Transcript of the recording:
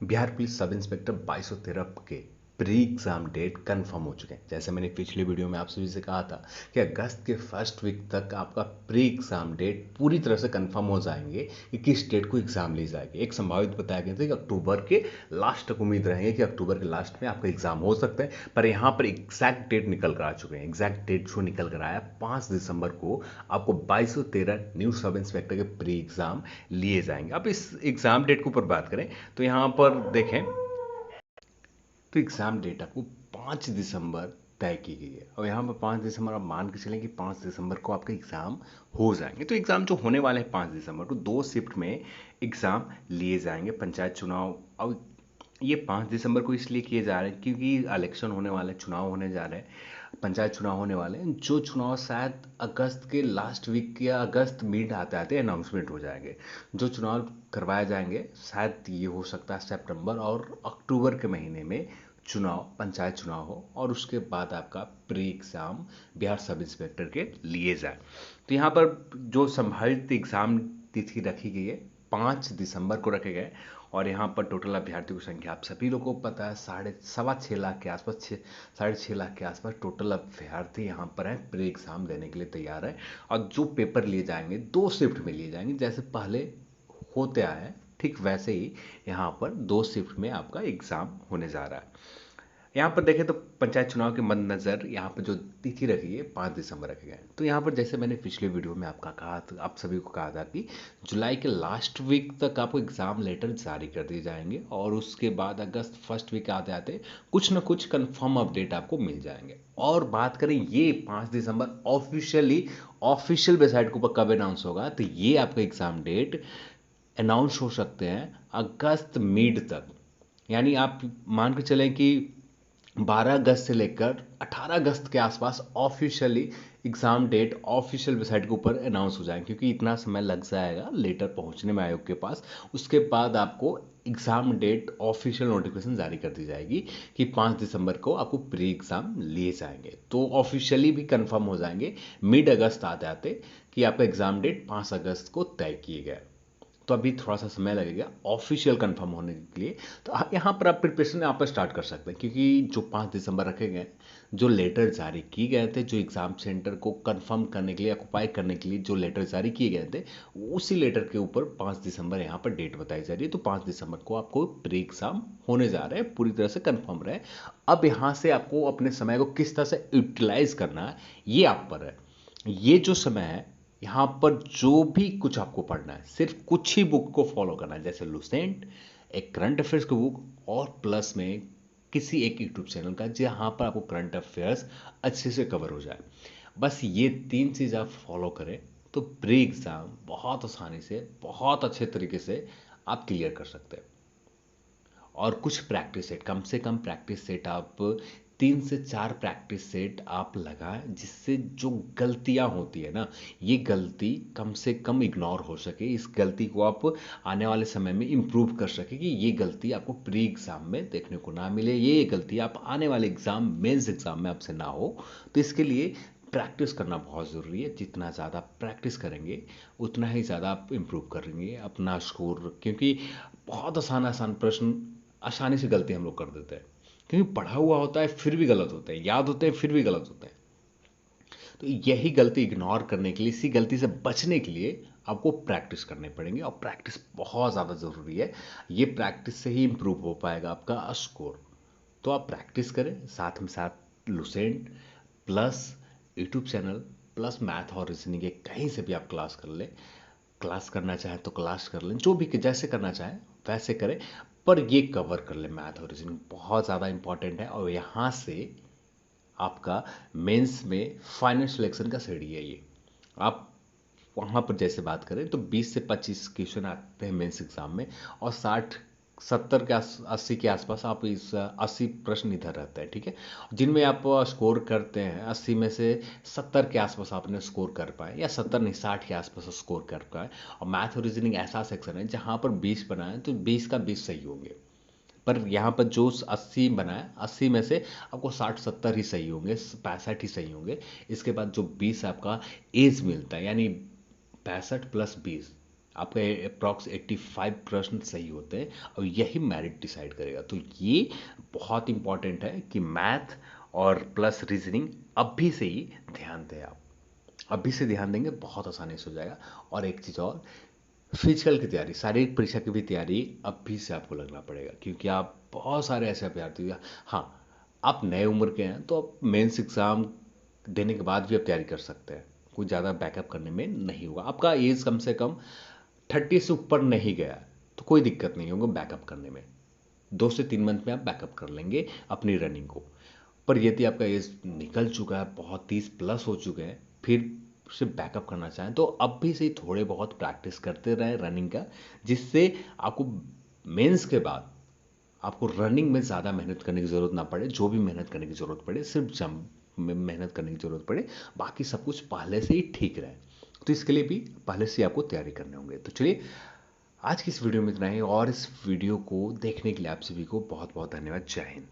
Bihar police sub inspector 2213 के pre exam date confirm हो चुके हैं। जैसे मैंने पिछले वीडियो में आप सभी से कहा था कि अगस्त के फर्स्ट वीक तक आपका प्री एग्ज़ाम डेट पूरी तरह से कंफर्म हो जाएंगे कि किस डेट को एग्ज़ाम ली जाएगी। एक संभावित बताया गया था कि अक्टूबर के लास्ट तक उम्मीद रहेंगे कि अक्टूबर के लास्ट में आपका एग्ज़ाम हो सकता है, पर यहाँ पर एग्जैक्ट डेट निकल कर आ चुके हैं। एग्जैक्ट डेट जो निकल कर आया 5 दिसंबर को आपको 2213 न्यू सब इंस्पेक्टर के प्री एग्ज़ाम लिए जाएंगे। अब इस एग्ज़ाम डेट के ऊपर बात करें तो यहाँ पर देखें तो एग्ज़ाम डेट आपको 5 दिसंबर तय की गई है और यहाँ पर 5 दिसंबर आप मान के चलें कि 5 दिसंबर को आपका एग्ज़ाम हो जाएंगे। तो एग्ज़ाम जो होने वाले हैं 5 दिसंबर को 2 शिफ्ट में एग्ज़ाम लिए जाएंगे। पंचायत चुनाव अब ये 5 दिसंबर को इसलिए किए जा रहे हैं क्योंकि इलेक्शन होने वाले, चुनाव होने जा रहे हैं, पंचायत चुनाव होने वाले हैं। जो चुनाव शायद अगस्त के लास्ट वीक या अगस्त मिड आते आते अनाउंसमेंट हो जाएंगे। जो चुनाव करवाए जाएंगे शायद ये हो सकता है सितंबर और अक्टूबर के महीने में चुनाव, पंचायत चुनाव हो और उसके बाद आपका pre exam Bihar sub inspector के लिए जाए। तो यहाँ पर जो संभावित एग्ज़ाम तिथि रखी गई है 5 दिसंबर को रखे गए और यहाँ पर टोटल अभ्यर्थियों की संख्या आप सभी लोगों को पता है, 6.25 लाख के आसपास, 6.5 लाख के आसपास टोटल अभ्यर्थी यहाँ पर हैं, प्री एग्ज़ाम देने के लिए तैयार है। और जो पेपर लिए जाएंगे 2 शिफ्ट में लिए जाएंगे, जैसे पहले होते आए हैं ठीक वैसे ही यहाँ पर 2 शिफ्ट में आपका एग्ज़ाम होने जा रहा है। यहाँ पर देखें तो पंचायत चुनाव के मद्देनजर यहाँ पर जो तिथि रखी है 5 दिसंबर रखे गए। तो यहाँ पर जैसे मैंने पिछले वीडियो में आपका कहा था, आप सभी को कहा था कि जुलाई के लास्ट वीक तक आपको एग्ज़ाम लेटर जारी कर दिए जाएंगे और उसके बाद अगस्त फर्स्ट वीक आते आते कुछ ना कुछ कंफर्म अपडेट आपको मिल जाएंगे। और बात करें ये 5 दिसंबर ऑफिशियल वेबसाइट के ऊपर कब अनाउंस होगा, तो ये आपका एग्ज़ाम डेट अनाउंस हो सकते हैं अगस्त मिड तक। यानी आप मान के चलें कि 12 अगस्त से लेकर 18 अगस्त के आसपास officially exam date official website के ऊपर अनाउंस हो जाएंगे, क्योंकि इतना समय लग जाएगा लेटर पहुंचने में आयोग के पास। उसके बाद आपको एग्ज़ाम डेट ऑफिशियल नोटिफिकेशन जारी कर दी जाएगी कि 5 दिसंबर को आपको प्री एग्ज़ाम लिए जाएंगे। तो ऑफिशियली भी कंफर्म हो जाएंगे मिड अगस्त आते आते कि आपका एग्ज़ाम डेट 5 अगस्त को तय किए गए। तो अभी थोड़ा सा समय लगेगा ऑफिशियल कंफर्म होने के लिए। तो यहाँ पर आप प्रिपरेशन यहाँ पर स्टार्ट कर सकते हैं, क्योंकि जो 5 दिसंबर रखे गए, जो लेटर जारी किए गए थे, जो एग्ज़ाम सेंटर को कंफर्म करने के लिए, ऑक्युपाई करने के लिए जो लेटर जारी किए गए थे, उसी लेटर के ऊपर 5 दिसंबर यहाँ पर डेट बताई जा रही है। तो 5 दिसंबर को आपको प्री एग्ज़ाम होने जा रहे हैं, पूरी तरह से कंफर्म रहे। अब यहाँ से आपको अपने समय को किस तरह से यूटिलाइज करना है ये आप पर है। ये जो समय है यहाँ पर जो भी कुछ आपको पढ़ना है सिर्फ कुछ ही बुक को फॉलो करना है, जैसे लुसेंट, एक करंट अफेयर्स की बुक और प्लस में किसी एक यूट्यूब चैनल का जहाँ पर आपको करंट अफेयर्स अच्छे से कवर हो जाए। बस ये 3 चीज़ आप फॉलो करें तो प्री एग्ज़ाम बहुत आसानी से, बहुत अच्छे तरीके से आप क्लियर कर सकते हैं। और कुछ प्रैक्टिस सेट, कम से कम प्रैक्टिस सेट आप 3 से 4 प्रैक्टिस सेट आप लगाएं, जिससे जो गलतियां होती है ना, ये गलती कम से कम इग्नोर हो सके। इस गलती को आप आने वाले समय में इम्प्रूव कर सके कि ये गलती आपको प्री एग्ज़ाम में देखने को ना मिले, ये गलती आप आने वाले एग्ज़ाम, मेंस एग्ज़ाम में आपसे ना हो। तो इसके लिए प्रैक्टिस करना बहुत ज़रूरी है। जितना ज़्यादा प्रैक्टिस करेंगे उतना ही ज़्यादा आप इम्प्रूव करेंगे अपना स्कोर, क्योंकि बहुत आसान आसान प्रश्न आसानी से गलती हम लोग कर देते हैं, क्योंकि पढ़ा हुआ होता है फिर भी गलत होते हैं, याद होते हैं फिर भी गलत होते हैं। तो यही गलती इग्नोर करने के लिए, इसी गलती से बचने के लिए आपको प्रैक्टिस करने पड़ेंगे और प्रैक्टिस बहुत ज़्यादा ज़रूरी है। ये प्रैक्टिस से ही इम्प्रूव हो पाएगा आपका स्कोर। तो आप प्रैक्टिस करें, साथ में साथ Lucent plus YouTube channel plus math और रीजनिंग के कहीं से भी आप क्लास कर लें। क्लास करना चाहें तो क्लास कर लें, जो भी जैसे करना चाहें वैसे करें, पर ये कवर कर लें। मैथ और रीजनिंग बहुत ज़्यादा इंपॉर्टेंट है और यहाँ से आपका मेंस में फाइनल सिलेक्शन का सीढ़ी है ये। आप वहाँ पर जैसे बात करें तो 20 से 25 क्वेश्चन आते हैं मेंस एग्जाम में और 60-70 के 80 के आसपास आप इस 80 प्रश्न इधर रहते हैं, ठीक है, जिनमें आप स्कोर करते हैं 80 में से 70 के आसपास आपने स्कोर कर पाए, या 70 नहीं 60 के आसपास स्कोर कर पाए। और मैथ और रीजनिंग ऐसा सेक्शन है जहाँ पर 20 बनाए तो 20 का 20 सही होंगे, पर यहाँ पर जो 80 बनाए 80 में से आपको 60-70 ही सही होंगे, 65 ही सही होंगे। इसके बाद जो 20 आपका एज मिलता है, यानी 65 + 20 आपका अप्रॉक्स 85% सही होते हैं और यही मेरिट डिसाइड करेगा। तो ये बहुत इंपॉर्टेंट है कि मैथ और प्लस रीजनिंग अभी से ही ध्यान दें आप। अभी से ध्यान देंगे बहुत आसानी से हो जाएगा। और एक चीज़ और, फिजिकल की तैयारी, शारीरिक परीक्षा की भी तैयारी अभी से आपको लगना पड़ेगा, क्योंकि आप बहुत सारे ऐसे अभ्यर्थी, हाँ आप नए उम्र के हैं तो आप मेंस एग्ज़ाम देने के बाद भी आप तैयारी कर सकते हैं। कोई ज़्यादा बैकअप करने में नहीं होगा। आपका एज कम से कम 30 से ऊपर नहीं गया तो कोई दिक्कत नहीं होगा बैकअप करने में। 2 से 3 मंथ में आप बैकअप कर लेंगे अपनी रनिंग को। पर यदि आपका एज निकल चुका है, बहुत 30+ हो चुके हैं, फिर से बैकअप करना चाहें तो अब भी से ही थोड़े बहुत प्रैक्टिस करते रहें रनिंग का, जिससे आपको मेंस के बाद आपको रनिंग में ज़्यादा मेहनत करने की ज़रूरत ना पड़े। जो भी मेहनत करने की ज़रूरत पड़े सिर्फ जंप में मेहनत करने की ज़रूरत पड़े, बाकी सब कुछ पहले से ही ठीक रहे। तो इसके लिए भी पहले से आपको तैयारी करने होंगे। तो चलिए, आज की इस वीडियो में इतना ही, और इस वीडियो को देखने के लिए आप सभी को बहुत बहुत धन्यवाद। जय हिंद।